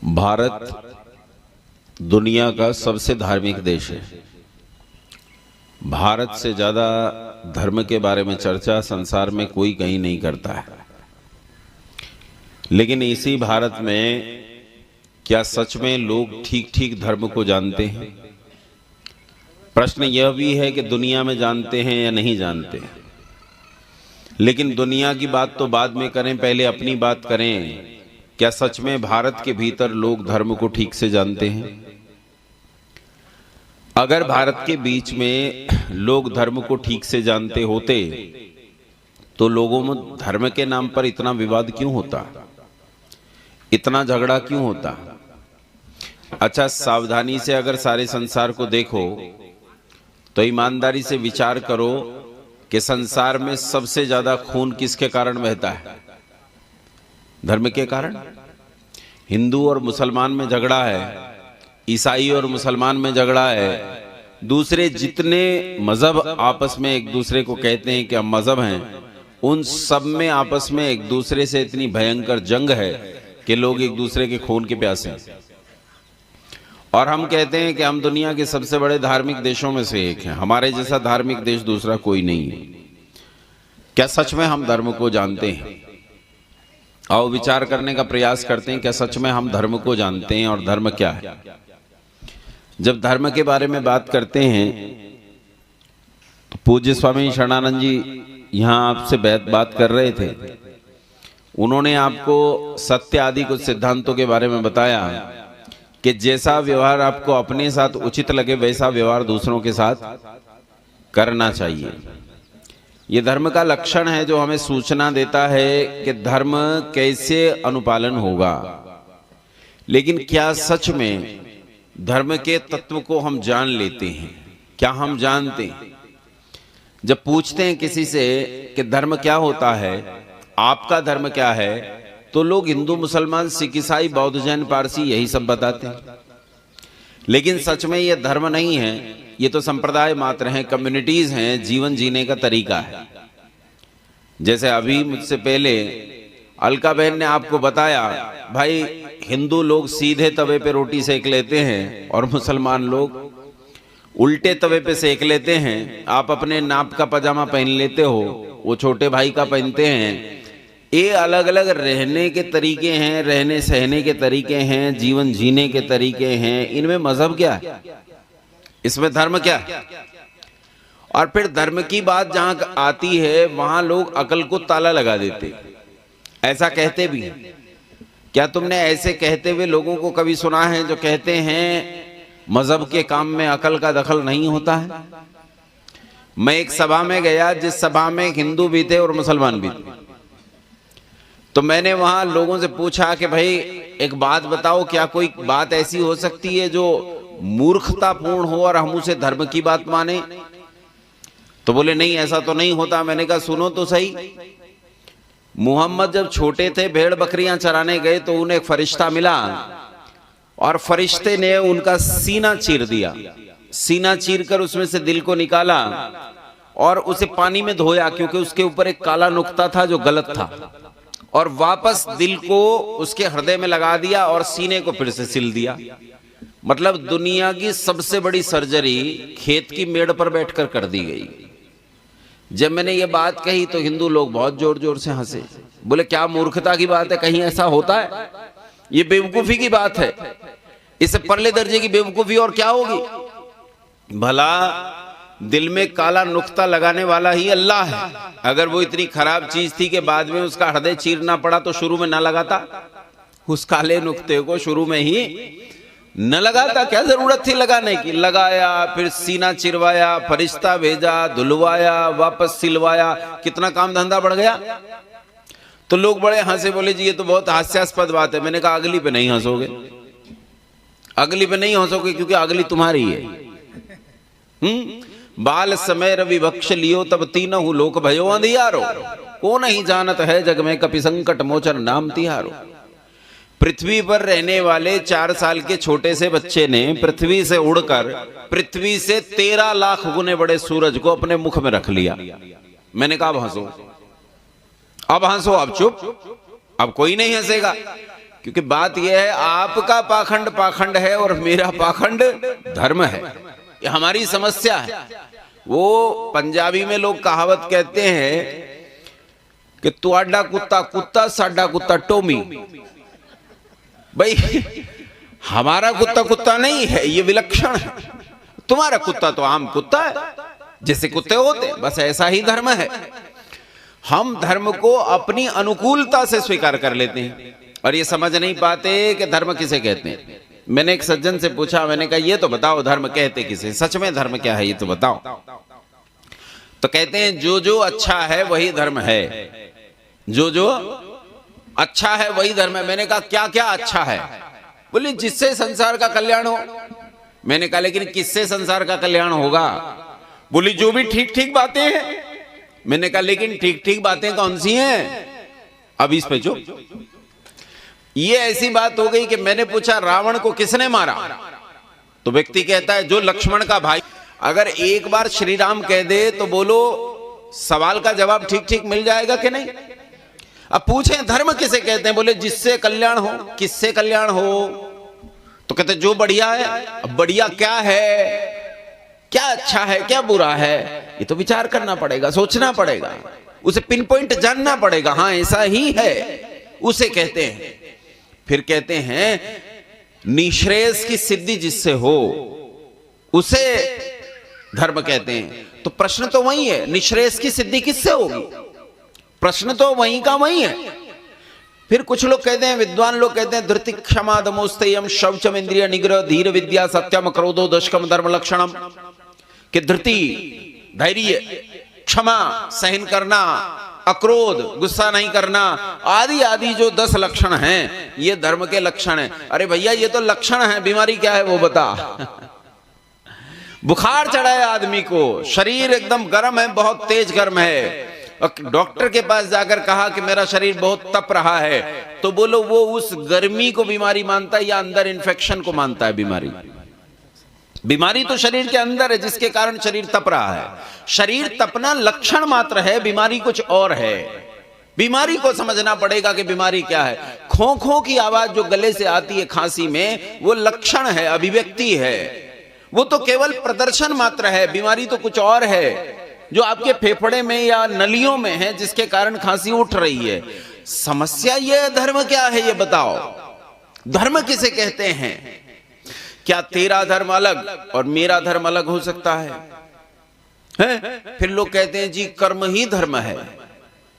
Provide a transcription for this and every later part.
भारत दुनिया का सबसे धार्मिक देश है। भारत से ज़्यादा धर्म के बारे में चर्चा संसार में कोई कहीं नहीं करता है। लेकिन इसी भारत में क्या सच में लोग ठीक ठीक धर्म को जानते हैं? प्रश्न यह भी है कि दुनिया में जानते हैं या नहीं जानते हैं। लेकिन दुनिया की बात तो बाद में करें, पहले अपनी बात करें। क्या सच में भारत के भीतर लोग धर्म को ठीक से जानते हैं? अगर भारत के बीच में लोग धर्म को ठीक से जानते होते तो लोगों में धर्म के नाम पर इतना विवाद क्यों होता, इतना झगड़ा क्यों होता? अच्छा, सावधानी से अगर सारे संसार को देखो तो ईमानदारी से विचार करो कि संसार में सबसे ज्यादा खून किसके कारण बहता है? धर्म के कारण। हिंदू और मुसलमान में झगड़ा है, ईसाई और मुसलमान में झगड़ा है, दूसरे जितने मजहब आपस में एक दूसरे को कहते हैं कि हम मजहब हैं, उन सब में आपस में एक दूसरे से इतनी भयंकर जंग है कि लोग एक दूसरे के खून के प्यासे हैं। और हम कहते हैं कि हम दुनिया के सबसे बड़े धार्मिक देशों में से एक हैं, हमारे जैसा धार्मिक देश दूसरा कोई नहीं है। क्या सच में हम धर्म को जानते हैं? आओ विचार करने का प्रयास करते हैं, क्या सच में हम धर्म को जानते हैं और धर्म क्या है? जब धर्म के बारे में बात करते हैं तो पूज्य स्वामी शरणानंद जी यहाँ आपसे बात कर रहे थे। उन्होंने आपको सत्य आदि कुछ सिद्धांतों के बारे में बताया कि जैसा व्यवहार आपको अपने साथ उचित लगे वैसा व्यवहार दूसरों के साथ करना चाहिए। ये धर्म का लक्षण है जो हमें सूचना देता है कि धर्म कैसे अनुपालन होगा। लेकिन क्या सच में धर्म के तत्व को हम जान लेते हैं? क्या हम जानते हैं? जब पूछते हैं किसी से कि धर्म क्या होता है, आपका धर्म क्या है, तो लोग हिंदू मुसलमान सिख ईसाई बौद्ध जैन पारसी यही सब बताते हैं। लेकिन सच में ये धर्म नहीं है, ये तो संप्रदाय मात्र हैं, कम्युनिटीज हैं, जीवन जीने का तरीका है। जैसे अभी मुझसे पहले अलका बहन ने आपको बताया, भाई हिंदू लोग सीधे तवे पे रोटी सेक लेते हैं और मुसलमान लोग उल्टे तवे पे सेक लेते हैं। आप अपने नाप का पजामा पहन लेते हो, वो छोटे भाई का पहनते हैं। ये अलग अलग रहने के तरीके हैं, रहने सहने के तरीके हैं, जीवन जीने के तरीके हैं। इनमें मजहब क्या है? इसमें धर्म क्या है? और फिर धर्म की बात जहां आती है वहां लोग अकल को ताला लगा देते, ऐसा कहते भी हैं। क्या तुमने ऐसे कहते हुए लोगों को कभी सुना है जो कहते हैं मजहब के काम में अकल का दखल नहीं होता है? मैं एक सभा में गया जिस सभा में हिंदू भी थे और मुसलमान भी थे। तो मैंने वहां लोगों से पूछा कि भाई एक बात बताओ, क्या कोई बात ऐसी हो सकती है जो मूर्खतापूर्ण हो और हम उसे धर्म की बात माने? तो बोले नहीं, ऐसा तो नहीं होता। मैंने कहा सुनो तो सही, मुहम्मद जब छोटे थे भेड़ बकरियां चराने गए तो उन्हें एक फरिश्ता मिला और फरिश्ते ने उनका सीना चीर दिया। सीना चीर कर उसमें से दिल को निकाला और उसे पानी में धोया, क्योंकि उसके ऊपर एक काला नुक्ता था जो गलत था, और वापस दिल को उसके हृदय में लगा दिया और सीने को फिर से सिल दिया। मतलब दुनिया की सबसे बड़ी सर्जरी खेत की मेड़ पर बैठकर कर दी गई। जब मैंने ये बात कही तो हिंदू लोग बहुत जोर जोर से हंसे, बोले क्या मूर्खता की बात है, कहीं ऐसा होता है? ये बेवकूफी की बात है, इससे परले दर्जे की बेवकूफी और क्या होगी? भला दिल में काला नुक्ता लगाने वाला ही अल्लाह है। अगर वो इतनी खराब चीज थी कि बाद में उसका हृदय चीरना पड़ा तो शुरू में ना लगाता? उस काले नुक्ते को शुरू में ही न लगाता? क्या जरूरत थी लगाने की? लगाया, फिर सीना चिरवाया, फरिश्ता भेजा, धुलवाया, वापस सिलवाया, कितना काम धंधा बढ़ गया। तो लोग बड़े हंसे, बोले जी ये तो बहुत हास्यास्पद बात है। मैंने कहा अगली पे नहीं हंसोगे, अगली पे नहीं हंसोगे, क्योंकि अगली तुम्हारी है। बाल समय रवि बख्श लियो तब तीनहु लोक भयो अंधियारो, को नहीं जानत है जग में कपि संकट मोचन नाम तिहारो। पृथ्वी पर रहने वाले 4 साल के छोटे से बच्चे ने पृथ्वी से उड़कर पृथ्वी से 13 लाख गुने बड़े सूरज को अपने मुख में रख लिया। मैंने कहा अब हंसो, अब हंसो, अब चुप, अब कोई नहीं हंसेगा। क्योंकि बात यह है, आपका पाखंड पाखंड है और मेरा पाखंड धर्म है। ये हमारी समस्या है। वो पंजाबी में लोग कहावत कहते हैं कि तुआडा कुत्ता कुत्ता, साडा कुत्ता टोमी। भाई हमारा कुत्ता कुत्ता नहीं है, ये विलक्षण है। तुम्हारा कुत्ता तो आम कुत्ता है, जैसे कुत्ते होते हैं, बस ऐसा ही धर्म है। हम धर्म को अपनी अनुकूलता से स्वीकार कर लेते हैं और ये समझ नहीं पाते कि धर्म किसे कहते हैं। मैंने एक सज्जन से पूछा, मैंने कहा ये तो बताओ धर्म कहते किसे, सच में धर्म क्या है ये तो बताओ। तो कहते हैं जो जो अच्छा है वही धर्म है, जो जो अच्छा है वही धर्म है। मैंने कहा क्या क्या अच्छा है? बोले जिससे संसार का कल्याण हो। मैंने कहा लेकिन किससे संसार का कल्याण होगा? बोली जो भी ठीक ठीक बातें हैं। मैंने कहा लेकिन ठीक ठीक बातें कौन सी हैं? अब इस पे जो ये ऐसी बात हो गई कि मैंने पूछा रावण को किसने मारा? तो व्यक्ति कहता है जो लक्ष्मण का भाई। अगर एक बार श्री राम कह दे तो बोलो सवाल का जवाब ठीक ठीक मिल जाएगा कि नहीं? अब पूछें धर्म किसे कहते हैं? बोले जिससे कल्याण हो। किससे कल्याण हो? तो कहते जो बढ़िया है। अब बढ़िया क्या है, क्या अच्छा है, क्या बुरा है, ये तो विचार करना पड़ेगा, सोचना पड़ेगा, उसे पिन पॉइंट जानना पड़ेगा। हाँ ऐसा ही है, उसे कहते हैं। फिर कहते हैं निश्रेयस की सिद्धि जिससे हो उसे धर्म कहते हैं। तो प्रश्न तो वही है, निश्रेयस की सिद्धि किससे होगी? प्रश्न तो वही का वही है। फिर कुछ लोग कहते हैं, विद्वान लोग कहते हैं धृति क्षमा दमोस्तयम शौचम इंद्रिय निग्रह धीर विद्या सत्यम क्रोधो दशकम धर्म लक्षणम। कि धृति धैर्य, क्षमा सहन करना, अक्रोध गुस्सा नहीं करना, आदि आदि जो 10 लक्षण हैं ये धर्म के लक्षण हैं। अरे भैया ये तो लक्षण है, बीमारी क्या है वो बता। बुखार चढ़ा है आदमी को, शरीर एकदम गर्म है, बहुत तेज गर्म है, डॉक्टर के पास जाकर कहा कि मेरा शरीर बहुत तप रहा है, तो बोलो वो उस गर्मी को बीमारी मानता है या अंदर इन्फेक्शन को मानता है बीमारी? बीमारी तो शरीर के अंदर है जिसके कारण शरीर तप रहा है। शरीर तपना लक्षण मात्र है, बीमारी कुछ और है। बीमारी को समझना पड़ेगा कि बीमारी क्या है। खो खो की आवाज जो गले से आती है खांसी में, वो लक्षण है, अभिव्यक्ति है, वो तो केवल प्रदर्शन मात्र है। बीमारी तो कुछ और है जो आपके फेफड़े में या नलियों में है जिसके कारण खांसी उठ रही है। समस्या ये धर्म क्या है ये बताओ। धर्म किसे कहते हैं? क्या तेरा धर्म अलग और मेरा धर्म अलग हो सकता है? फिर लोग कहते हैं जी कर्म ही धर्म है।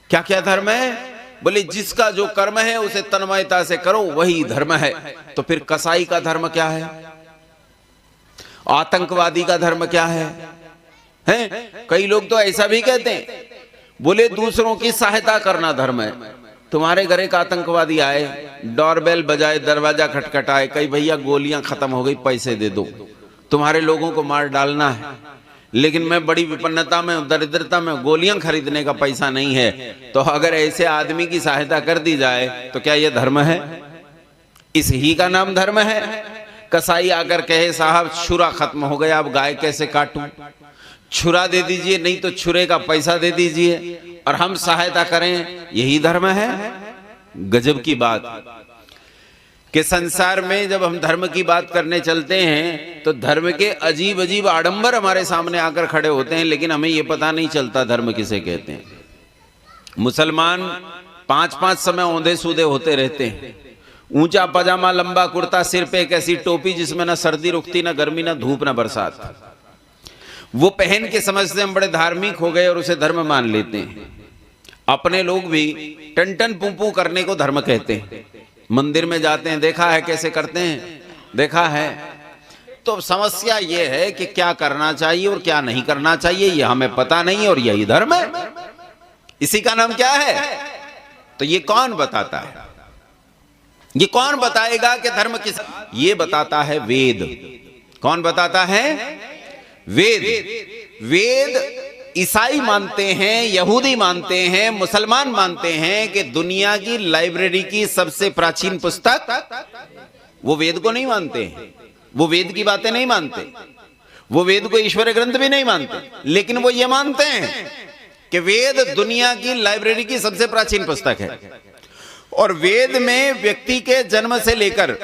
क्या क्या धर्म है? बोले जिसका जो कर्म है उसे तन्मयता से करो वही धर्म है। तो फिर कसाई का धर्म क्या है? आतंकवादी का धर्म क्या है? कई लोग तो ऐसा भी कहते हैं, बोले दूसरों की सहायता करना धर्म है। तुम्हारे घर एक आतंकवादी आए, डोरबेल बजाए, दरवाजा खटखटाए, कई भैया गोलियां खत्म हो गई, पैसे दे दो, तुम्हारे लोगों को मार डालना है, लेकिन मैं बड़ी विपन्नता में, दरिद्रता में, गोलियां खरीदने का पैसा नहीं है। तो अगर ऐसे आदमी की सहायता कर दी जाए तो क्या यह धर्म है? इस ही का नाम धर्म है। कसाई आकर कहे साहब छुरा खत्म हो गया, अब गाय कैसे काटूं, छुरा दे दीजिए, नहीं तो छुरे का पैसा दे दीजिए और हम सहायता करें, यही धर्म है? गजब की बात कि संसार में जब हम धर्म की बात करने चलते हैं तो धर्म के अजीब अजीब आडंबर हमारे सामने आकर खड़े होते हैं, लेकिन हमें यह पता नहीं चलता धर्म किसे कहते हैं। मुसलमान 5-5 समय औंधे सूधे होते रहते हैं, ऊंचा पजामा, लंबा कुर्ता, सिर पे एक ऐसी टोपी जिसमें ना सर्दी रुकती, ना गर्मी, ना धूप, ना बरसात, वो पहन के समझते हम बड़े धार्मिक हो गए और उसे धर्म मान लेते हैं। अपने लोग भी टन टन पुंपू करने को धर्म कहते हैं। मंदिर में जाते हैं, देखा है कैसे करते हैं, देखा है। तो समस्या ये है कि क्या करना चाहिए और क्या नहीं करना चाहिए ये हमें पता नहीं, और यही धर्म है। इसी का नाम क्या है? तो ये कौन बताता है? ये कौन बताएगा कि धर्म किस? ये बताता है वेद। कौन बताता है? वेद। वेद ईसाई मानते हैं, यहूदी मानते हैं, मुसलमान मानते हैं कि दुनिया की लाइब्रेरी की सबसे प्राचीन पुस्तक, वो वेद को नहीं मानते हैं, वो वेद की बातें नहीं मानते, वो वेद को ईश्वर ग्रंथ भी नहीं मानते, लेकिन वो ये मानते हैं कि वेद दुनिया की लाइब्रेरी की सबसे प्राचीन पुस्तक है। और वेद में व्यक्ति के जन्म से लेकर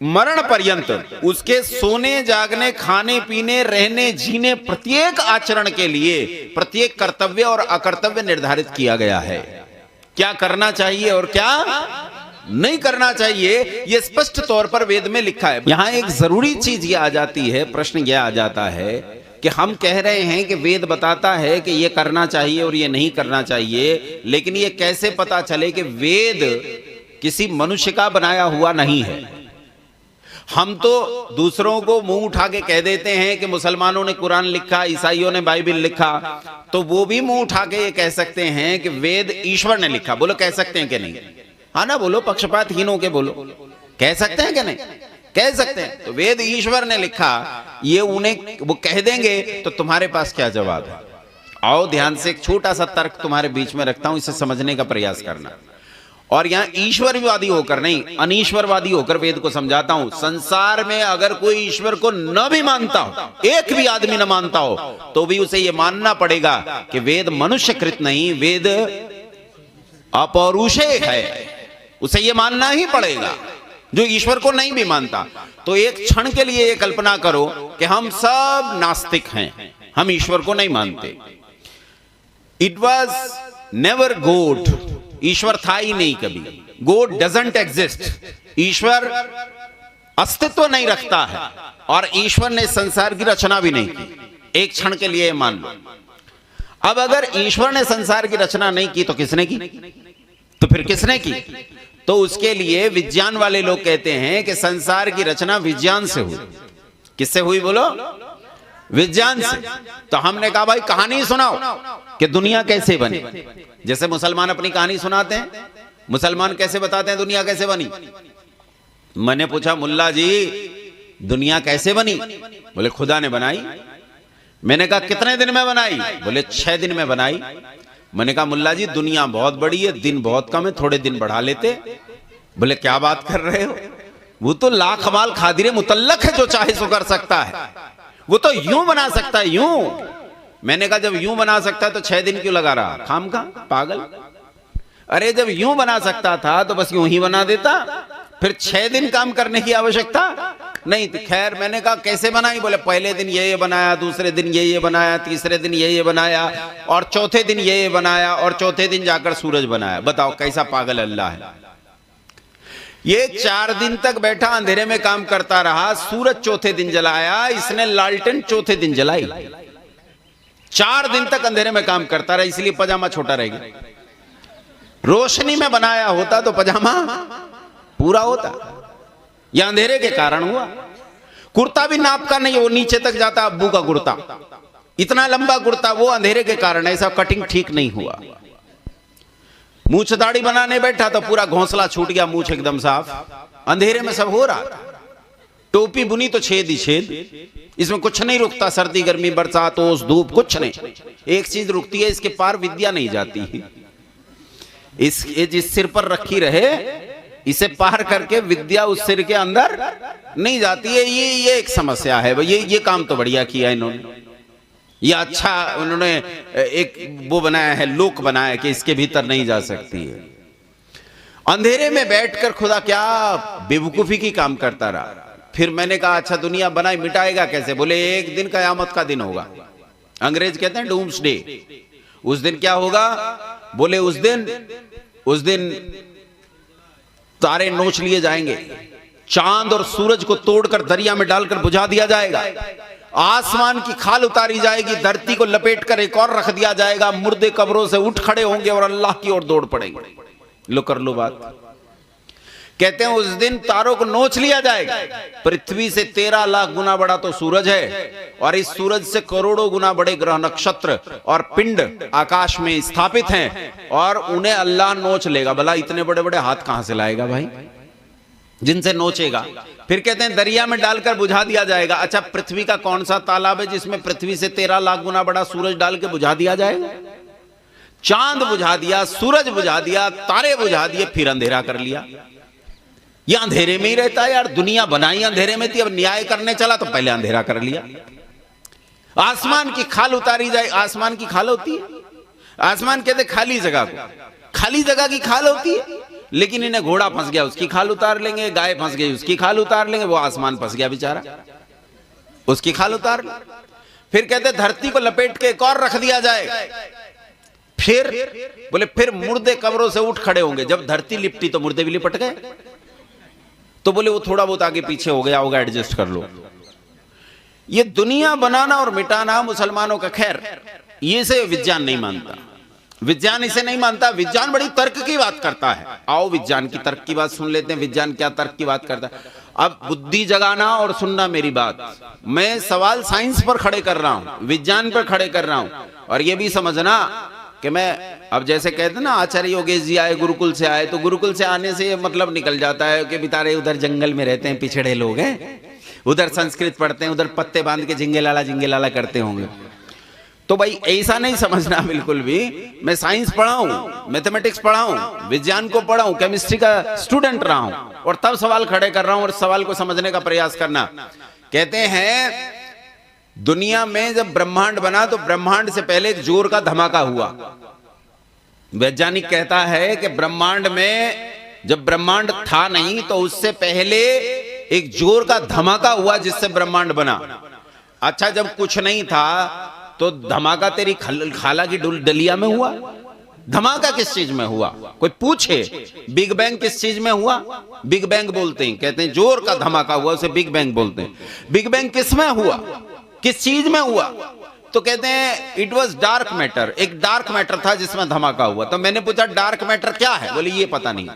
मरण पर्यंत उसके सोने जागने खाने पीने रहने जीने प्रत्येक आचरण के लिए प्रत्येक कर्तव्य और अकर्तव्य निर्धारित किया गया है। क्या करना चाहिए और क्या नहीं करना चाहिए, यह स्पष्ट तौर पर वेद में लिखा है। यहां एक जरूरी चीज यह आ जाती है, प्रश्न यह आ जाता है कि हम कह रहे हैं कि वेद बताता है कि यह करना चाहिए और यह नहीं करना चाहिए, लेकिन यह कैसे पता चले कि वेद किसी मनुष्य का बनाया हुआ नहीं है। हम तो दूसरों को मुंह उठा के कह देते हैं कि मुसलमानों ने कुरान लिखा, ईसाइयों ने बाइबल लिखा, तो वो भी मुंह उठा के ये कह सकते हैं कि वेद ईश्वर ने लिखा। बोलो कह सकते हैं कि नहीं? हाँ ना, बोलो, पक्षपातहीन होके बोलो, कह सकते हैं कि नहीं? कह सकते हैं। तो वेद ईश्वर ने लिखा, ये उन्हें वो कह देंगे तो तुम्हारे पास क्या जवाब है? आओ ध्यान से एक छोटा सा तर्क तुम्हारे बीच में रखता हूं, इसे समझने का प्रयास करना। और यहां ईश्वरवादी होकर नहीं, अनीश्वरवादी होकर वेद को समझाता हूं। संसार में अगर कोई ईश्वर को न भी मानता हो, एक भी आदमी न मानता हो, तो भी उसे यह मानना पड़ेगा कि वेद मनुष्यकृत नहीं, वेद अपौरुषेय है। उसे यह मानना ही पड़ेगा, जो ईश्वर को नहीं भी मानता। तो एक क्षण के लिए यह कल्पना करो कि हम सब नास्तिक हैं, हम ईश्वर को नहीं मानते। इट वॉज नेवर गॉड, ईश्वर था ही नहीं कभी। गॉड डजंट एग्जिस्ट, ईश्वर अस्तित्व नहीं रखता है, और ईश्वर ने संसार की रचना भी नहीं की। एक क्षण के लिए मान लो। अब अगर ईश्वर ने संसार की रचना नहीं की तो किसने की? तो फिर किसने की? तो उसके लिए विज्ञान वाले लोग कहते हैं कि संसार की रचना विज्ञान से हुई। किससे हुई बोलो? विज्ञान से। तो हमने कहा भाई कहानी सुनाओ कि दुनिया कैसे बनी। जैसे मुसलमान अपनी कहानी सुनाते हैं, मुसलमान कैसे बताते हैं दुनिया कैसे बनी। मैंने पूछा मुल्ला जी दुनिया कैसे बनी? बोले खुदा ने बनाई। मैंने कहा कितने दिन में बनाई? बोले 6 दिन में बनाई। मैंने कहा मुल्ला जी दुनिया बहुत बड़ी है, दिन बहुत कम है, थोड़े दिन बढ़ा लेते। बोले क्या बात कर रहे हो, वो तो लाखमाल खादिर मुतल्लक है, जो चाहे सो कर सकता है, वो तो यूं बना सकता है, यूं। मैंने कहा जब यूं बना सकता है तो 6 दिन क्यों लगा रहा? खाम खा पागल। अरे जब यूं बना सकता था तो बस यूं ही बना देता, फिर 6 दिन काम करने की आवश्यकता नहीं थी। खैर मैंने कहा कैसे बनाई? बोले पहले दिन ये बनाया, दूसरे दिन ये बनाया, तीसरे दिन ये बनाया, और चौथे दिन ये बनाया, और चौथे दिन जाकर सूरज बनाया। बताओ कैसा पागल अल्लाह है। ये 4 दिन तक बैठा अंधेरे में काम करता रहा, सूरज चौथे दिन जलाया, इसने लालटेन चौथे दिन जलाई। 4 दिन तक अंधेरे में काम करता रहा, इसलिए पजामा छोटा रह गया। रोशनी में बनाया होता तो पजामा पूरा होता, यह अंधेरे के कारण हुआ। कुर्ता भी नाप का नहीं, वो नीचे तक जाता, अब्बू का कुर्ता इतना लंबा कुर्ता, वो अंधेरे के कारण ऐसा कटिंग ठीक नहीं हुआ। मूछ दाढ़ी बनाने बैठा तो पूरा घोंसला छूट गया, मूछ एकदम साफ, अंधेरे में सब हो रहा था। टोपी बुनी तो छेद ही छेद, इसमें कुछ नहीं रुकता, सर्दी गर्मी बरसात ओस धूप कुछ नहीं। एक चीज रुकती है, इसके पार विद्या नहीं जाती। जिस सिर पर रखी रहे, इसे पार करके विद्या उस सिर के अंदर नहीं जाती है। ये एक समस्या है। ये काम तो बढ़िया किया इन्होंने, ये अच्छा उन्होंने एक वो बनाया है, लोक बनाया कि इसके भीतर नहीं जा सकती है। अंधेरे में बैठकर खुदा क्या बेवकूफी की काम करता रहा। फिर मैंने कहा अच्छा दुनिया बनाई, मिटाएगा कैसे? बोले एक दिन कयामत का दिन होगा, अंग्रेज कहते हैं डूम्सडे। उस दिन क्या होगा? बोले उस दिन तारे नोच लिए जाएंगे, चांद और सूरज को तोड़कर दरिया में डालकर बुझा दिया जाएगा, आसमान की खाल उतारी जाएगी, धरती को लपेटकर एक और रख दिया जाएगा, मुर्दे कब्रों से उठ खड़े होंगे और अल्लाह की ओर दौड़ पड़ेंगे। लो कर लो बात। कहते हैं उस दिन तारों को नोच लिया जाएगा। पृथ्वी से 13 लाख गुना बड़ा तो सूरज है, और इस सूरज से करोड़ों गुना बड़े ग्रह नक्षत्र और पिंड आकाश में स्थापित हैं, और उन्हें अल्लाह नोच लेगा। भला इतने बड़े बड़े हाथ कहां से लाएगा भाई जिनसे नोचेगा? फिर कहते हैं दरिया में डालकर बुझा दिया जाएगा। अच्छा पृथ्वी का कौन सा तालाब है जिसमें पृथ्वी से 13 लाख गुना बड़ा सूरज डाल के बुझा दिया जाएगा? चांद बुझा दिया, सूरज बुझा दिया, तारे बुझा दिए, फिर अंधेरा कर लिया। ये अंधेरे में ही रहता है यार। दुनिया बनाई अंधेरे में थी, अब न्याय करने चला तो पहले अंधेरा कर लिया। आसमान की खाल उतारी जाए, आसमान की खाल होती है? आसमान कहते खाली जगह को, खाली जगह की खाल होती है? लेकिन इन्हें घोड़ा फंस गया उसकी खाल उतार लेंगे, गाय फंस गई उसकी खाल उतार लेंगे, वो आसमान फंस गया बेचारा उसकी खाल उतार ले। फिर कहते धरती को लपेट के एक और रख दिया जाए, फिर बोले फिर मुर्दे कब्रों से उठ खड़े होंगे। जब धरती लिपटी तो मुर्दे भी लिपट गए, तो बोले वो थोड़ा बहुत आगे पीछे हो गया होगा, एडजस्ट कर लो। ये दुनिया बनाना और मिटाना मुसलमानों का, खैर ये से विज्ञान नहीं मानता, विज्ञान इसे नहीं मानता। विज्ञान बड़ी तर्क की बात करता है। आओ विज्ञान की तर्क की बात सुन लेते हैं, विज्ञान क्या तर्क की बात करता है। अब बुद्धि जगाना और सुनना मेरी बात। मैं सवाल साइंस पर खड़े कर रहा हूं, विज्ञान पर खड़े कर रहा हूं, और ये भी समझना कि मैं अब जैसे कहते ना आचार्य योगेश जी आए गुरुकुल से आए, तो गुरुकुल से आने से ये मतलब निकल जाता है कि बेचारे उधर जंगल में रहते हैं, पिछड़े लोग हैं, उधर संस्कृत पढ़ते हैं, उधर पत्ते बांध के जिंगे लाला करते होंगे। तो भाई ऐसा नहीं समझना बिल्कुल भी। मैं साइंस पढ़ा हूं, मैथमेटिक्स पढ़ा हूं, विज्ञान को पढ़ा हूं, केमिस्ट्री का स्टूडेंट रहा हूं, और तब सवाल खड़े कर रहा हूं और सवाल को समझने का प्रयास करना। कहते हैं दुनिया में जब ब्रह्मांड बना तो ब्रह्मांड से पहले एक जोर का धमाका हुआ। वैज्ञानिक कहता है कि ब्रह्मांड में जब ब्रह्मांड था नहीं तो उससे पहले एक जोर का धमाका हुआ जिससे ब्रह्मांड बना। अच्छा, जब कुछ नहीं था तो धमाका तेरी खाला की डलिया में हुआ? धमाका किस चीज में हुआ? कोई पूछे बिग बैंग किस चीज में हुआ? बिग बैंग बोलते हैं, कहते हैं जोर का धमाका हुआ, उसे बिग बैंग बोलते हैं। बिग बैंग किस में हुआ, किस चीज में हुआ? तो कहते हैं इट वॉज डार्क मैटर, एक डार्क मैटर था जिसमें धमाका हुआ। तो मैंने पूछा डार्क मैटर क्या है? बोले ये पता नहीं,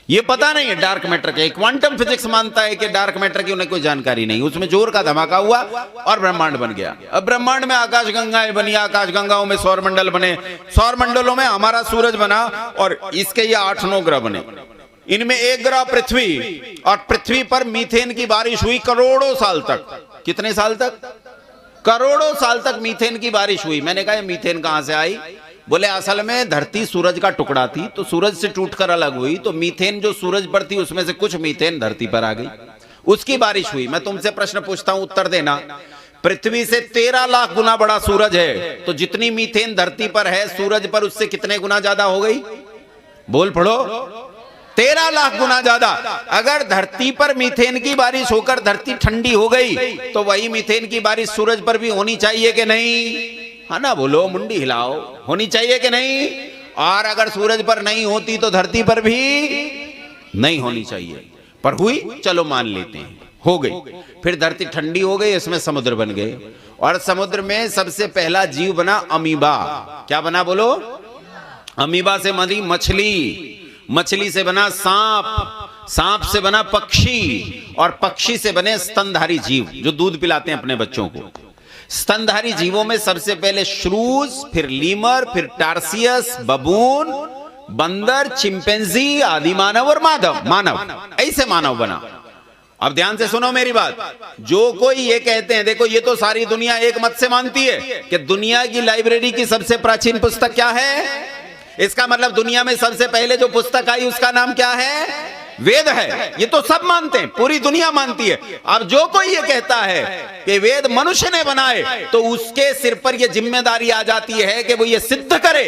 ये पता नहीं है डार्क मैटर क्या। क्वांटम फिजिक्स मानता है कि डार्क मैटर की उन्हें कोई जानकारी नहीं, उसमें जोर का धमाका हुआ और ब्रह्मांड बन गया। अब ब्रह्मांड में आकाश गंगाएं बनी, आकाश गंगाओं में सौर मंडल बने, सौर मंडलों में हमारा सूरज बना, और इसके ये 8-9 ग्रह बने। इनमें एक ग्रह पृथ्वी, और पृथ्वी पर मीथेन की बारिश हुई करोड़ों साल तक। कितने साल तक? करोड़ों साल तक मीथेन की बारिश हुई। मैंने कहा मीथेन कहां से आई? बोले असल में धरती सूरज का टुकड़ा थी, तो सूरज से टूटकर अलग हुई, तो मीथेन जो सूरज पर थी उसमें से कुछ मीथेन धरती पर आ गई, उसकी बारिश हुई। मैं तुमसे प्रश्न पूछता हूं, उत्तर देना। पृथ्वी से 13 लाख गुना बड़ा सूरज है, तो जितनी मीथेन धरती पर है सूरज पर उससे कितने गुना ज्यादा हो गई? बोल पड़ो, 13 लाख गुना ज्यादा। अगर धरती पर मीथेन की बारिश होकर धरती ठंडी हो गई तो वही मीथेन की बारिश सूरज पर भी होनी चाहिए कि नहीं? है ना? बोलो, मुंडी हिलाओ, होनी चाहिए कि नहीं? और अगर सूरज पर नहीं होती तो धरती पर भी नहीं होनी चाहिए, पर हुई, चलो मान लेते हैं, हो गई। फिर धरती ठंडी हो गई, इसमें समुद्र बन गए, और समुद्र में सबसे पहला जीव बना अमीबा। क्या बना बोलो? अमीबा से बनी मछली, मछली से बना सांप, सांप से बना पक्षी, और पक्षी से बने स्तनधारी जीव जो दूध पिलाते हैं अपने बच्चों को। स्तनधारी जीवों में सबसे पहले श्रूज, फिर लीमर, फिर टार्सियस, बबून, बंदर, चिंपैंजी, आदि मानव और मानव, ऐसे मानव बना। अब ध्यान से सुनो मेरी बात। जो कोई ये कहते हैं, देखो ये तो सारी दुनिया एक मत से मानती है कि दुनिया की लाइब्रेरी की सबसे प्राचीन पुस्तक क्या है, इसका मतलब दुनिया में सबसे पहले जो पुस्तक आई उसका नाम क्या है? वेद है। ये तो सब मानते हैं, पूरी दुनिया मानती है। अब जो कोई ये कहता है कि वेद मनुष्य ने बनाए, तो उसके सिर पर यह जिम्मेदारी आ जाती है कि वो ये सिद्ध करे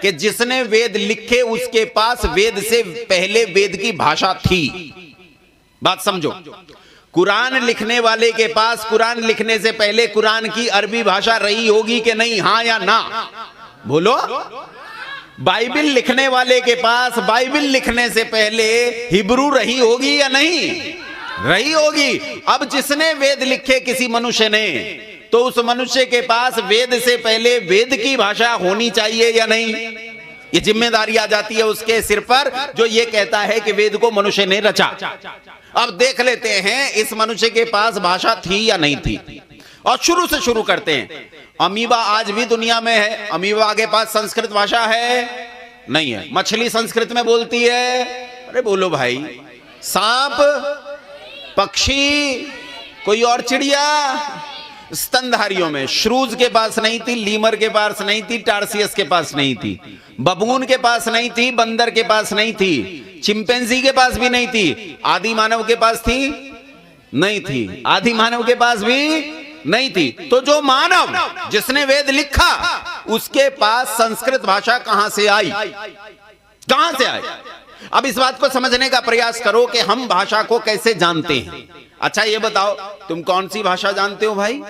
कि जिसने वेद लिखे उसके पास वेद से पहले वेद की भाषा थी। बात समझो, कुरान लिखने वाले के पास कुरान लिखने से पहले कुरान की अरबी भाषा रही होगी कि नहीं? हां या ना? बोलो। बाइबिल लिखने वाले के पास बाइबिल लिखने से पहले हिब्रू रही होगी या नहीं? रही होगी। अब जिसने वेद लिखे किसी मनुष्य ने, तो उस मनुष्य के पास वेद से पहले वेद की भाषा होनी चाहिए या नहीं? ये जिम्मेदारी आ जाती है उसके सिर पर जो ये कहता है कि वेद को मनुष्य ने रचा। अब देख लेते हैं इस मनुष्य के पास भाषा थी या नहीं थी, और शुरू से शुरू करते हैं। अमीबा आज भी दुनिया में है। अमीबा के पास संस्कृत भाषा है? नहीं है। मछली संस्कृत में बोलती है? अरे बोलो भाई। सांप, पक्षी, कोई और चिड़िया? स्तनधारियों में श्रूज के पास नहीं थी, लीमर के पास नहीं थी, टार्सियस के पास नहीं थी, बबून के पास नहीं थी, बंदर के पास नहीं थी, चिंपैंजी के पास भी नहीं थी, आदि मानव के पास थी? नहीं थी। आदि मानव के पास भी नहीं थी। तो जो मानव जिसने वेद लिखा उसके पास संस्कृत भाषा कहां से आई? कहां से आए? अब इस बात को समझने का प्रयास करो कि हम भाषा को कैसे जानते हैं। अच्छा ये बताओ, तुम कौन सी भाषा जानते हो भाई?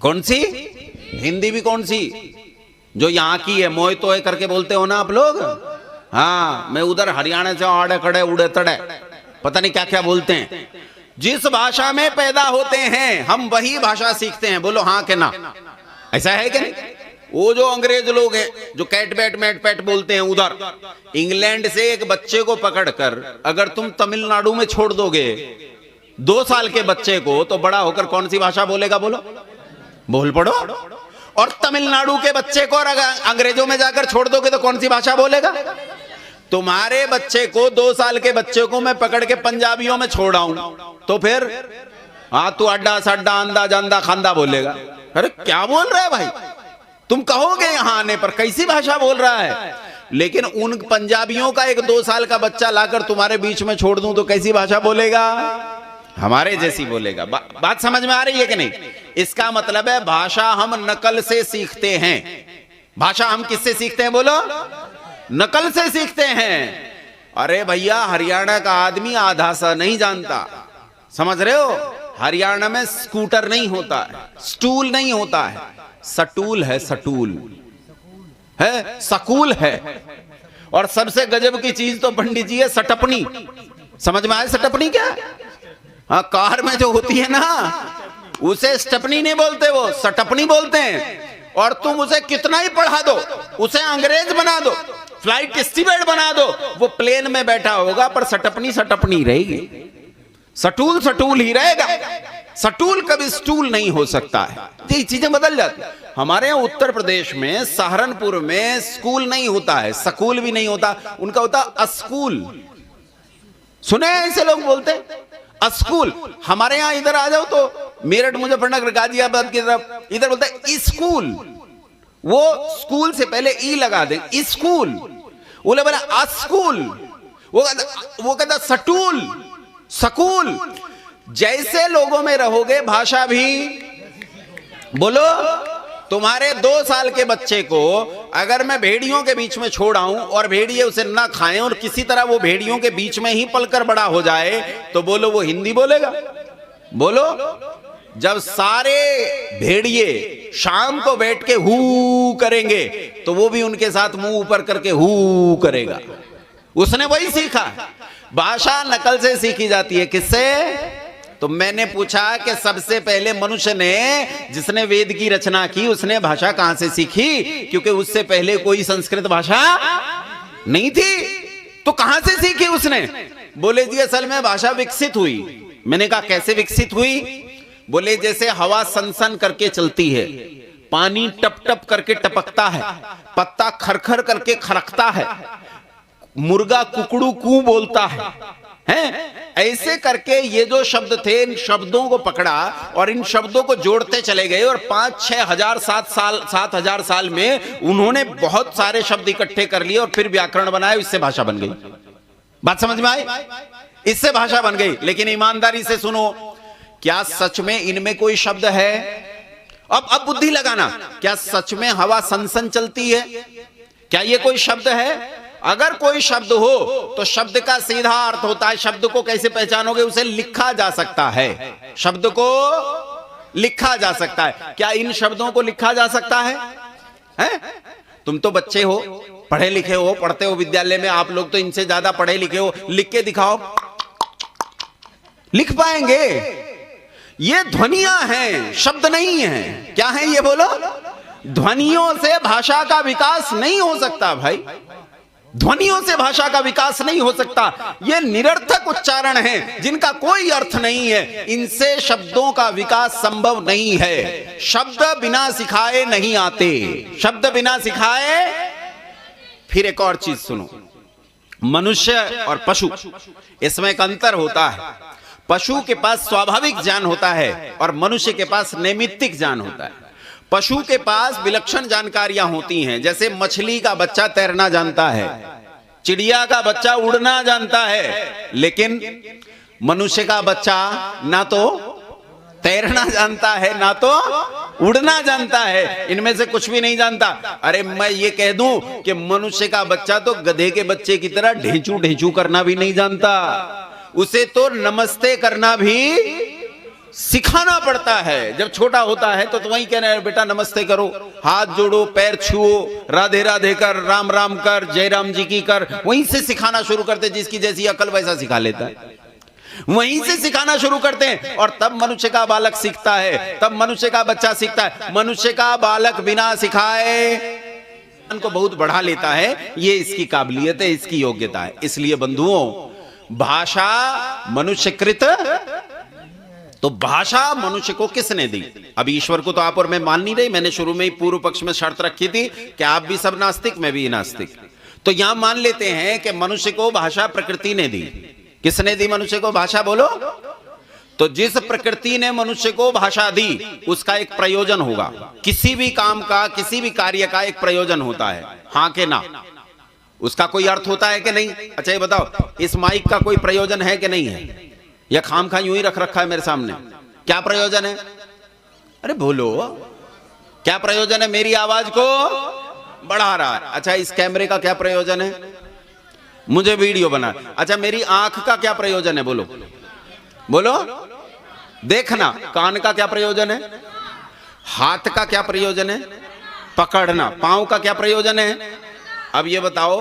कौन सी? हिंदी भी कौन सी? जो यहां की है, मोय तो है करके बोलते हो ना आप लोग। हाँ, मैं उधर हरियाणा से आड़े खड़े उड़े तड़े पता नहीं क्या क्या बोलते हैं। जिस भाषा में पैदा होते हैं हम वही भाषा सीखते हैं। बोलो हाँ के ना? ऐसा है कि नहीं? वो जो अंग्रेज लोग हैं जो कैट बैट मैट पैट बोलते हैं, उधर इंग्लैंड से एक बच्चे को पकड़कर अगर तुम तमिलनाडु में छोड़ दोगे 2 साल के बच्चे को, तो बड़ा होकर कौन सी भाषा बोलेगा? बोलो, बोल पड़ो। और तमिलनाडु के बच्चे को अगर अंग्रेजों में जाकर छोड़ दोगे तो कौन सी भाषा बोलेगा? तुम्हारे बच्चे को, 2 साल के बच्चे को मैं पकड़ के पंजाबियों में छोड़ाऊं तो फिर हाँ तू अड्डा सड्डा अंदा जंदा खांदा बोलेगा। अरे क्या बोल रहा है भाई? तुम कहोगे यहां आने पर कैसी भाषा बोल रहा है। लेकिन उन पंजाबियों का एक 2 साल का बच्चा लाकर तुम्हारे बीच में छोड़ दूं तो कैसी भाषा बोलेगा? हमारे जैसी बोलेगा। बात समझ में आ रही है कि नहीं? इसका मतलब है भाषा हम नकल से सीखते हैं। भाषा हम किससे सीखते हैं? बोलो, नकल से सीखते हैं। अरे भैया, हरियाणा का आदमी आधा सा नहीं जानता, समझ रहे हो? हरियाणा में स्कूटर नहीं होता है, स्टूल नहीं होता है, सटूल है, सटूल है, सकूल है। और सबसे गजब की चीज तो पंडित जी है, सटपनी। समझ में आए सटपनी क्या? हाँ, कार में जो होती है ना उसे स्टपनी नहीं बोलते, वो सटपनी बोलते हैं। और तुम उसे कितना ही पढ़ा दो, उसे अंग्रेज बना दो, फ्लाइट स्टीवर्ड बना दो, वो प्लेन में बैठा होगा पर सटपनी सटपनी रहेगी, सटूल सटूल ही रहेगा। सटूल कभी स्टूल नहीं हो सकता है। ये चीजें बदल जाती। हमारे यहाँ उत्तर प्रदेश में सहारनपुर में स्कूल नहीं होता है, स्कूल भी नहीं होता, उनका होता अस्कूल। सुने ऐसे लोग बोलते अस्कूल। हमारे यहाँ इधर आ जाओ तो मेरठ, मुजफ्फरनगर, गाजियाबाद की तरफ इधर बोलते हैं स्कूल। वो स्कूल से पहले ई लगा दे, स्कूल। बोले बोला अस्कूल, वो कहता सटूल, सकूल। जैसे लोगों में रहोगे भाषा भी। बोलो, तुम्हारे 2 साल के बच्चे को अगर मैं भेड़ियों के बीच में छोड़ आऊं और भेड़िए उसे ना खाएं और किसी तरह वो भेड़ियों के बीच में ही पलकर बड़ा हो जाए, तो बोलो वो हिंदी बोलेगा? बोलो, जब सारे भेड़िए शाम को बैठ के हू करेंगे तो वो भी उनके साथ मुंह ऊपर करके हू करेगा। उसने वही सीखा। भाषा नकल से सीखी जाती है। किससे? तो मैंने पूछा कि सबसे पहले मनुष्य ने, जिसने वेद की रचना की, उसने भाषा कहां से सीखी? क्योंकि उससे पहले कोई संस्कृत भाषा नहीं थी। तो कहां से सीखी उसने? बोले जी असल में भाषा विकसित हुई। मैंने कहा कैसे विकसित हुई? बोले जैसे हवा सनसन करके चलती है, पानी टप टप करके टपकता है, पत्ता खरखर करके खरकता है, मुर्गा कुकड़ू कू बोलता है, ऐसे करके ये जो शब्द थे, इन शब्दों को पकड़ा और इन शब्दों को जोड़ते चले गए और 5-6 हजार 7 हजार साल में उन्होंने बहुत सारे शब्द इकट्ठे कर लिए और फिर व्याकरण बनाया। इससे भाषा बन गई। बात समझ में आई? इससे भाषा बन गई। लेकिन ईमानदारी से सुनो, क्या सच में इनमें कोई शब्द है? अब बुद्धि लगाना, क्या सच में हवा सनसन चलती है? क्या ये कोई शब्द है? अगर कोई शब्द हो तो शब्द का सीधा अर्थ होता है। शब्द को कैसे पहचानोगे? उसे लिखा जा सकता है। शब्द को लिखा जा सकता है। क्या इन शब्दों को लिखा जा सकता है? हैं? तुम तो बच्चे हो, पढ़े लिखे हो, पढ़ते हो विद्यालय में। आप लोग तो इनसे ज्यादा पढ़े लिखे हो। लिख के दिखाओ, लिख पाएंगे? ये ध्वनियां हैं, शब्द नहीं है। क्या है ये? बोलो। ध्वनियों से भाषा का विकास नहीं हो सकता भाई। ध्वनियों से भाषा का विकास नहीं हो सकता। ये निरर्थक उच्चारण हैं जिनका कोई अर्थ नहीं है। इनसे शब्दों का विकास संभव नहीं है। शब्द बिना सिखाए नहीं आते। शब्द बिना सिखाए। फिर एक और चीज सुनो, मनुष्य और पशु, इसमें एक अंतर होता है। पशु के पास स्वाभाविक ज्ञान होता है और मनुष्य के पास नैमित्तिक ज्ञान होता है। पशु के पास विलक्षण जानकारियां होती हैं। जैसे मछली का बच्चा तैरना जानता है, चिड़िया का बच्चा उड़ना जानता है, लेकिन मनुष्य का बच्चा ना तो तैरना जानता है ना तो उड़ना जानता है, इनमें से कुछ भी नहीं जानता। अरे मैं ये कह दूं कि मनुष्य का बच्चा तो गधे के बच्चे की तरह ढेंचू ढेंचू करना भी नहीं जानता, उसे तो नमस्ते करना भी सिखाना पड़ता है। जब छोटा होता है तो वही कहना है बेटा नमस्ते करो, हाथ जोड़ो, पैर छुओ, राधे राधे कर, राम राम कर, जय राम जी की कर, वहीं से सिखाना शुरू करते। जिसकी जैसी अकल वैसा सिखा लेता है, वहीं से सिखाना शुरू करते हैं और तब मनुष्य का बालक सीखता है, तब मनुष्य का बच्चा सीखता है। मनुष्य का बालक बिना सिखाए को बहुत बढ़ा लेता है, ये इसकी काबिलियत है, इसकी योग्यता है। इसलिए बंधुओं, भाषा मनुष्यकृत, तो भाषा मनुष्य को किसने दी? अब ईश्वर को तो आप और मैं मान नहीं रहे। मैंने शुरू में ही पूर्व पक्ष में शर्त रखी थी कि आप भी सब नास्तिक, मैं भी नास्तिक। तो यहां मान लेते हैं कि मनुष्य को भाषा प्रकृति ने दी। किसने दी मनुष्य को भाषा? बोलो। तो जिस प्रकृति ने मनुष्य को भाषा दी उसका एक प्रयोजन होगा। किसी भी काम का, किसी भी कार्य का एक प्रयोजन होता है, हां के ना? उसका कोई अर्थ होता है कि नहीं? अच्छा ये बताओ, इस माइक का कोई प्रयोजन है कि नहीं है? या खाम खा यूं ही रख रखा है मेरे सामने? क्या प्रयोजन है? अरे बोलो, क्या प्रयोजन है? मेरी आवाज को बढ़ा रहा है। अच्छा इस कैमरे का क्या प्रयोजन है? मुझे वीडियो बना। अच्छा मेरी आंख का क्या प्रयोजन है? बोलो बोलो। देखना। कान का क्या प्रयोजन है? हाथ का क्या प्रयोजन है? पकड़ना। पांव का क्या प्रयोजन है? अब ये बताओ,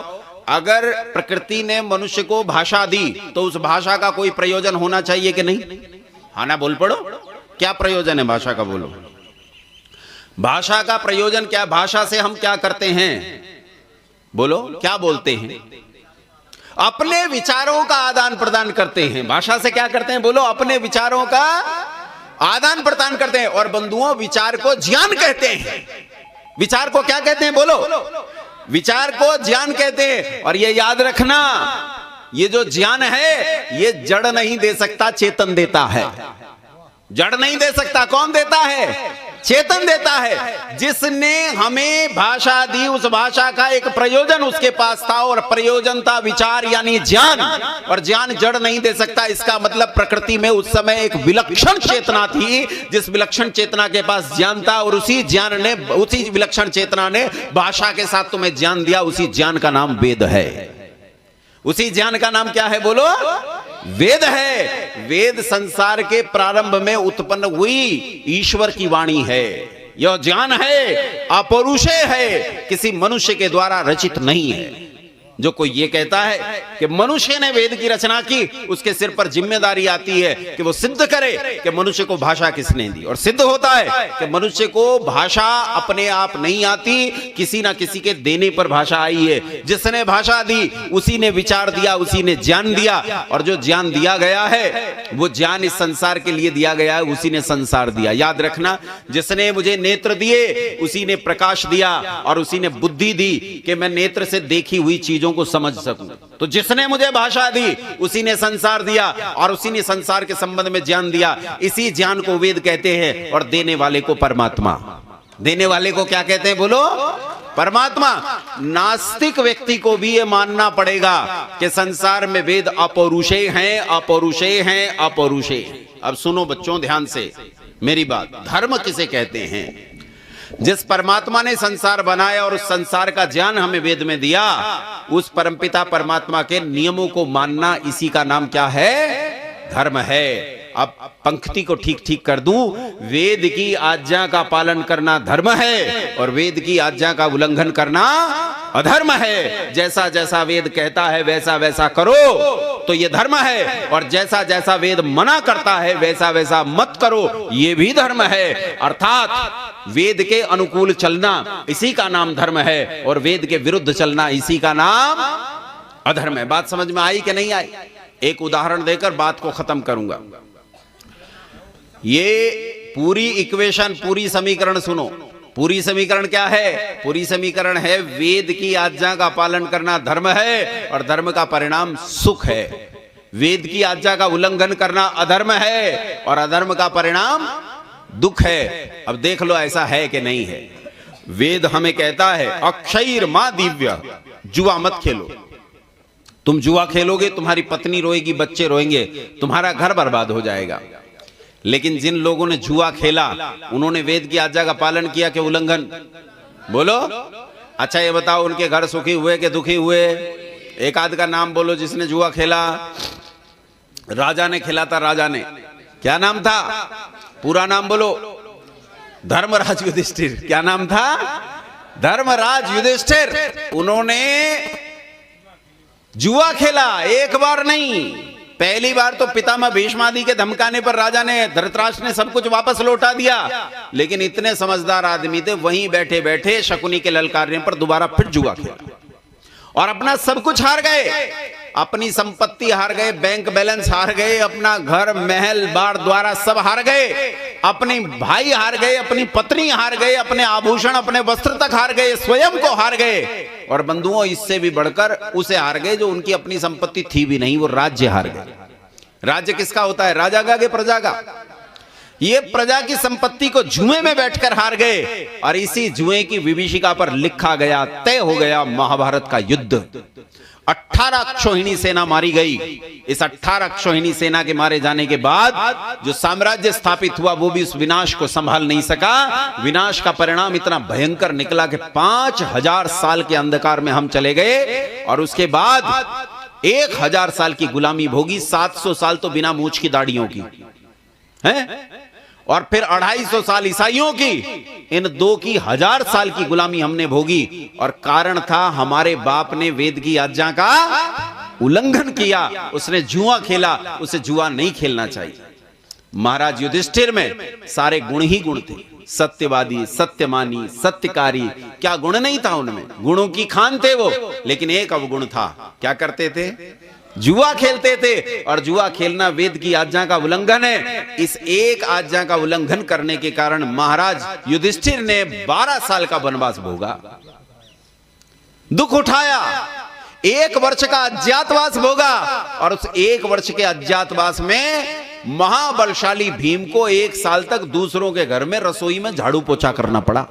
अगर प्रकृति ने मनुष्य को भाषा दी तो उस भाषा का कोई प्रयोजन होना चाहिए कि नहीं? हाँ ना, बोल पड़ो। क्या प्रयोजन है भाषा का? बोलो। भाषा का प्रयोजन क्या? भाषा से हम क्या करते हैं? बोलो, क्या बोलते हैं? अपने विचारों का आदान प्रदान करते हैं। भाषा से क्या करते हैं? बोलो, अपने विचारों का आदान प्रदान करते हैं। और बंधुओं, विचार को ज्ञान कहते हैं। विचार को क्या कहते हैं? बोलो। विचार को ज्ञान कहते हैं। और ये याद रखना, ये जो ज्ञान है ये जड़ नहीं दे सकता, चेतन देता है। जड़ नहीं दे सकता, कौन देता है? चेतन देता है। जिसने हमें भाषा दी उस भाषा का एक प्रयोजन उसके पास था, और प्रयोजन था विचार यानी ज्ञान। और ज्ञान जड़ नहीं दे सकता। इसका मतलब प्रकृति में उस समय एक विलक्षण चेतना थी, जिस विलक्षण चेतना के पास ज्ञान था, और उसी ज्ञान ने, उसी विलक्षण चेतना ने भाषा के साथ तुम्हें ज्ञान दिया। उसी ज्ञान का नाम वेद है। उसी ज्ञान का नाम क्या है? बोलो। वेद है। वेद संसार के प्रारंभ में उत्पन्न हुई ईश्वर की वाणी है। यह ज्ञान है, अपौरुषेय है, किसी मनुष्य के द्वारा रचित नहीं है। जो कोई ये कहता है कि मनुष्य ने वेद की रचना की, उसके सिर पर जिम्मेदारी आती है कि वो सिद्ध करे कि मनुष्य को भाषा किसने दी। और सिद्ध होता है कि मनुष्य को भाषा अपने आप नहीं आती, किसी ना किसी के देने पर भाषा आई है। जिसने भाषा दी उसी ने विचार दिया, उसी ने ज्ञान दिया। और जो ज्ञान दिया गया है वो ज्ञान इस संसार के लिए दिया गया है, उसी ने संसार दिया। याद रखना, जिसने मुझे नेत्र दिए उसी ने प्रकाश दिया, और उसी ने बुद्धि दी कि मैं नेत्र से देखी हुई चीज को समझ सकूं। तो जिसने मुझे भाषा दी उसी ने संसार दिया, और उसी ने संसार के संबंध में ज्ञान दिया। इसी ज्ञान को वेद कहते हैं। और देने वाले को परमात्मा। देने वाले को क्या कहते हैं? बोलो। परमात्मा। नास्तिक व्यक्ति को भी यह मानना पड़ेगा कि संसार में वेद अपौरुषेय हैं, अपौरुषेय हैं, अपौरुषेय। अब सुनो बच्चों ध्यान से मेरी बात। धर्म किसे कहते हैं? जिस परमात्मा ने संसार बनाया और उस संसार का ज्ञान हमें वेद में दिया, उस परमपिता परमात्मा के नियमों को मानना, इसी का नाम क्या है? धर्म है। अब पंक्ति को ठीक ठीक कर दूं, वेद की आज्ञा का पालन करना धर्म है, और वेद की आज्ञा का उल्लंघन करना अधर्म है। जैसा जैसा वेद कहता है वैसा वैसा करो तो ये धर्म है, और जैसा जैसा वेद मना करता है वैसा वैसा मत करो, ये भी धर्म है। अर्थात वेद के अनुकूल चलना इसी का नाम धर्म है, और वेद के विरुद्ध चलना इसी का नाम अधर्म है। बात समझ में आई कि नहीं आई? एक उदाहरण देकर बात को खत्म करूंगा। ये पूरी इक्वेशन, पूरी समीकरण सुनो। पूरी समीकरण क्या है? पूरी समीकरण है वेद की आज्ञा का पालन करना धर्म है, और धर्म का परिणाम सुख है। वेद की आज्ञा का उल्लंघन करना अधर्म है, और अधर्म का परिणाम दुख है। अब देख लो ऐसा है कि नहीं है। वेद हमें कहता है अक्षैर मां दिव्य, जुआ मत खेलो। तुम जुआ खेलोगे तुम्हारी पत्नी रोएगी, बच्चे रोएंगे, तुम्हारा घर बर्बाद हो जाएगा। लेकिन जिन लोगों ने जुआ खेला उन्होंने वेद की आज्ञा का पालन किया कि उल्लंघन? बोलो। अच्छा ये बताओ, उनके घर सुखी हुए कि दुखी हुए? एक आध का नाम बोलो जिसने जुआ खेला। राजा ने खेला था, राजा ने, क्या नाम था? पूरा नाम बोलो। धर्मराज युधिष्ठिर। क्या नाम था? धर्मराज युधिष्ठिर। उन्होंने जुआ खेला, एक बार नहीं। पहली बार तो पितामह भीष्मादि के धमकाने पर राजा ने, धृतराष्ट्र ने सब कुछ वापस लौटा दिया, लेकिन इतने समझदार आदमी थे, वहीं बैठे बैठे शकुनी के ललकारने पर दोबारा फिर जुआ खेला और अपना सब कुछ हार गए। अपनी संपत्ति हार गए, बैंक बैलेंस हार गए, अपना घर महल बार द्वारा सब हार गए, अपने भाई हार गए, अपनी पत्नी हार गए, अपने आभूषण अपने वस्त्र तक हार गए, स्वयं को हार गए, और बंधुओं इससे भी बढ़कर उसे हार गए जो उनकी अपनी संपत्ति थी भी नहीं, वो राज्य हार गए। राज्य किसका होता है? राजा का कि प्रजा का? ये प्रजा की संपत्ति को जुए में बैठकर हार गए, और इसी जुए की विभीषिका पर लिखा गया, तय हो गया महाभारत का युद्ध। 18 अक्षौहिणी सेना मारी गई। इस 18 अक्षौहिणी सेना के मारे जाने के बाद जो साम्राज्य स्थापित हुआ वो भी उस विनाश को संभाल नहीं सका। विनाश का परिणाम इतना भयंकर निकला कि 5000 साल के अंधकार में हम चले गए, और उसके बाद 1000 साल की गुलामी भोगी, 700 साल तो बिना मूंछ की दाढ़ियों की है, और फिर 250 साल ईसाइयों की, इन दो की 1000 साल की गुलामी हमने भोगी। और कारण था हमारे बाप ने वेद की आज्ञा का उल्लंघन किया, उसने जुआ खेला, उसे जुआ नहीं खेलना चाहिए। महाराज युधिष्ठिर में सारे गुण ही गुण थे, सत्यवादी, सत्यमानी, सत्यकारी, क्या गुण नहीं था उनमें? गुणों की खान थे वो, लेकिन एक अवगुण था। क्या करते थे? जुआ खेलते थे, और जुआ खेलना वेद की आज्ञा का उल्लंघन है। इस एक आज्ञा का उल्लंघन करने के कारण महाराज युधिष्ठिर ने 12 साल का वनवास भोगा, दुख उठाया, 1 वर्ष का अज्ञातवास भोगा, और उस 1 वर्ष के अज्ञातवास में महाबलशाली भीम को 1 साल तक दूसरों के घर में रसोई में झाड़ू पोछा करना पड़ा।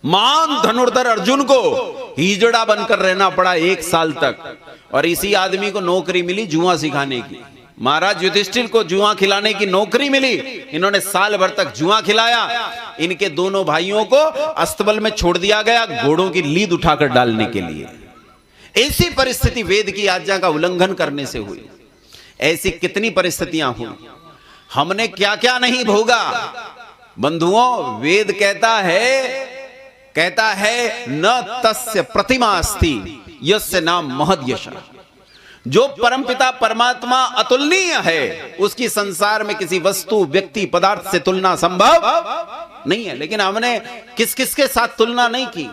महान धनुर्धर अर्जुन को हिजड़ा बनकर रहना पड़ा 1 साल तक, और इसी आदमी को नौकरी मिली जुआ सिखाने की। महाराज युधिष्ठिर को जुआ खिलाने की नौकरी मिली, इन्होंने साल भर तक जुआ खिलाया। इनके दोनों भाइयों को अस्तबल में छोड़ दिया गया घोड़ों की लीद उठाकर डालने के लिए। ऐसी परिस्थिति वेद की आज्ञा का उल्लंघन करने से हुई। ऐसी कितनी परिस्थितियां हुई, हमने क्या क्या नहीं भोगा। बंधुओं, वेद कहता है न तस्य प्रतिमा अस्ति यस्य नाम महद्यश। जो परमपिता परमात्मा अतुलनीय है, उसकी संसार में किसी वस्तु, व्यक्ति, पदार्थ से तुलना संभव नहीं है। लेकिन हमने किस किस के साथ तुलना नहीं की।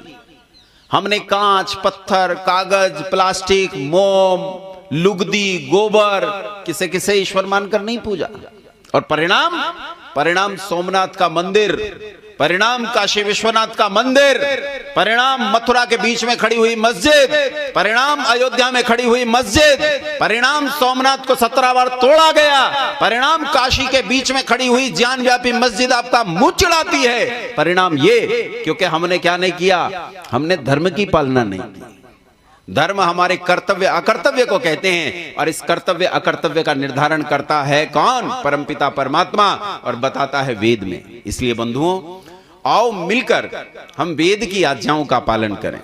हमने कांच, पत्थर, कागज, प्लास्टिक, मोम, लुगदी, गोबर, किसे किसे ईश्वर मानकर नहीं पूजा। और परिणाम सोमनाथ का मंदिर, परिणाम काशी विश्वनाथ का मंदिर, परिणाम मथुरा के बीच में खड़ी हुई मस्जिद, परिणाम अयोध्या में खड़ी हुई मस्जिद, परिणाम सोमनाथ को 17 बार तोड़ा गया, परिणाम काशी के बीच में खड़ी हुई ज्ञान व्यापी मस्जिद आपका मुंह चिढ़ाती है। परिणाम ये, क्योंकि हमने क्या नहीं किया? हमने धर्म की पालना नहीं की। धर्म हमारे कर्तव्य अकर्तव्य को कहते हैं, और इस कर्तव्य अकर्तव्य का निर्धारण करता है कौन? परमपिता परमात्मा, और बताता है वेद में। इसलिए बंधुओं, आओ मिलकर हम वेद की आज्ञाओं का पालन करें।